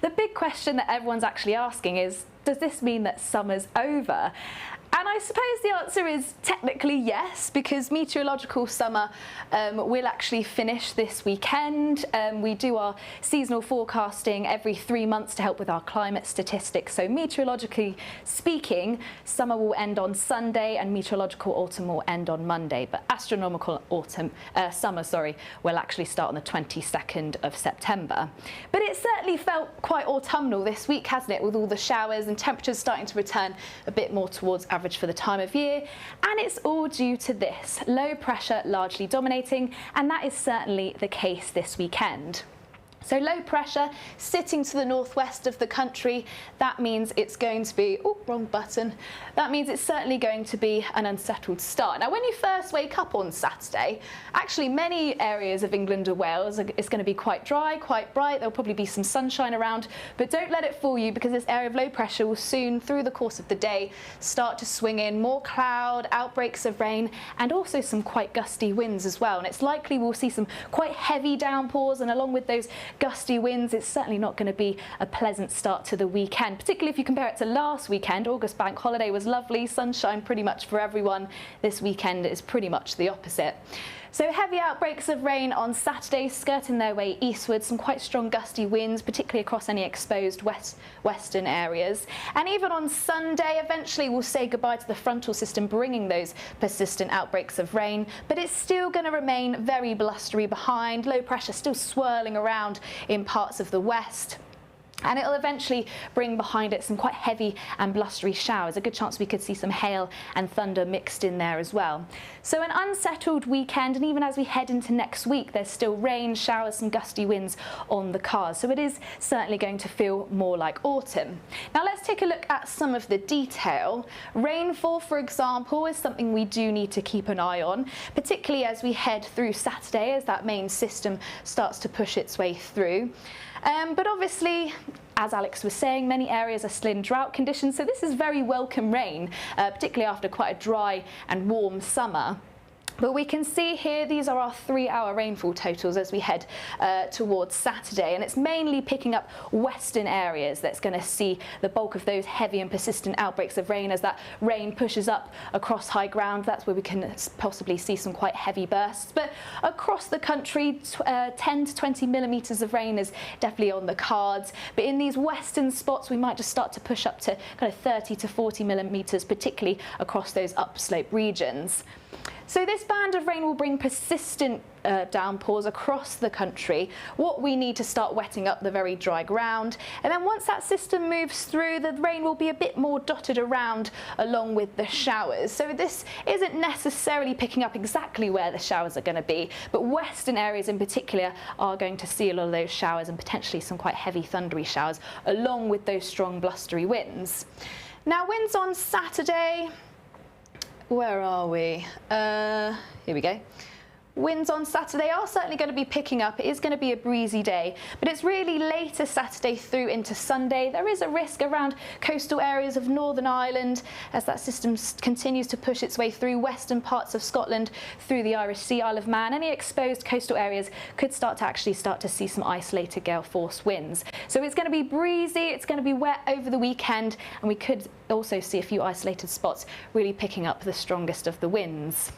the big question that everyone's actually asking is, does this mean that summer's over? And I suppose the answer is technically yes, because meteorological summer will actually finish this weekend. We do our seasonal forecasting every 3 months to help with our climate statistics. So meteorologically speaking, summer will end on Sunday and meteorological autumn will end on Monday. But astronomical summer will actually start on the 22nd of September. But it certainly felt quite autumnal this week, hasn't it, with all the showers and temperatures starting to return a bit more towards average for the time of year, and it's all due to this low pressure largely dominating, and that is certainly the case this weekend. So low pressure sitting to the northwest of the country, that means it's going to be, oh, wrong button. That means it's certainly going to be an unsettled start. Now, when you first wake up on Saturday, actually many areas of England and Wales it's going to be quite dry, quite bright. There'll probably be some sunshine around, but don't let it fool you, because this area of low pressure will soon, through the course of the day, start to swing in more cloud, outbreaks of rain, and also some quite gusty winds as well. And it's likely we'll see some quite heavy downpours, and along with those gusty winds, it's certainly not going to be a pleasant start to the weekend, particularly if you compare it to last weekend. August bank holiday was lovely, sunshine pretty much for everyone. This weekend is pretty much the opposite. So heavy outbreaks of rain on Saturday, skirting their way eastward, some quite strong gusty winds, particularly across any exposed western areas. And even on Sunday, eventually we'll say goodbye to the frontal system, bringing those persistent outbreaks of rain, but it's still going to remain very blustery behind, low pressure still swirling around in parts of the west. And it'll eventually bring behind it some quite heavy and blustery showers. A good chance we could see some hail and thunder mixed in there as well. So an unsettled weekend, and even as we head into next week, there's still rain, showers, some gusty winds on the cards. So it is certainly going to feel more like autumn. Now let's take a look at some of the detail. Rainfall, for example, is something we do need to keep an eye on, particularly as we head through Saturday, as that main system starts to push its way through. But obviously, as Alex was saying, many areas are still in drought conditions, so this is very welcome rain, particularly after quite a dry and warm summer. But we can see here, these are our 3-hour rainfall totals as we head towards Saturday, and it's mainly picking up western areas that's going to see the bulk of those heavy and persistent outbreaks of rain. As that rain pushes up across high ground, that's where we can possibly see some quite heavy bursts. But across the country, 10 to 20 millimetres of rain is definitely on the cards. But in these western spots, we might just start to push up to kind of 30 to 40 millimetres, particularly across those upslope regions. So this band of rain will bring persistent downpours across the country. What we need to start wetting up the very dry ground, and then once that system moves through, the rain will be a bit more dotted around along with the showers. So this isn't necessarily picking up exactly where the showers are going to be, but western areas in particular are going to see a lot of those showers, and potentially some quite heavy thundery showers along with those strong blustery winds. Now winds on Saturday, where are we? Here we go. Winds on Saturday are certainly going to be picking up. It is going to be a breezy day, but it's really later Saturday through into Sunday. There is a risk around coastal areas of Northern Ireland as that system continues to push its way through western parts of Scotland, through the Irish Sea, Isle of Man. Any exposed coastal areas could start to see some isolated gale force winds. So it's going to be breezy, it's going to be wet over the weekend, and we could also see a few isolated spots really picking up the strongest of the winds.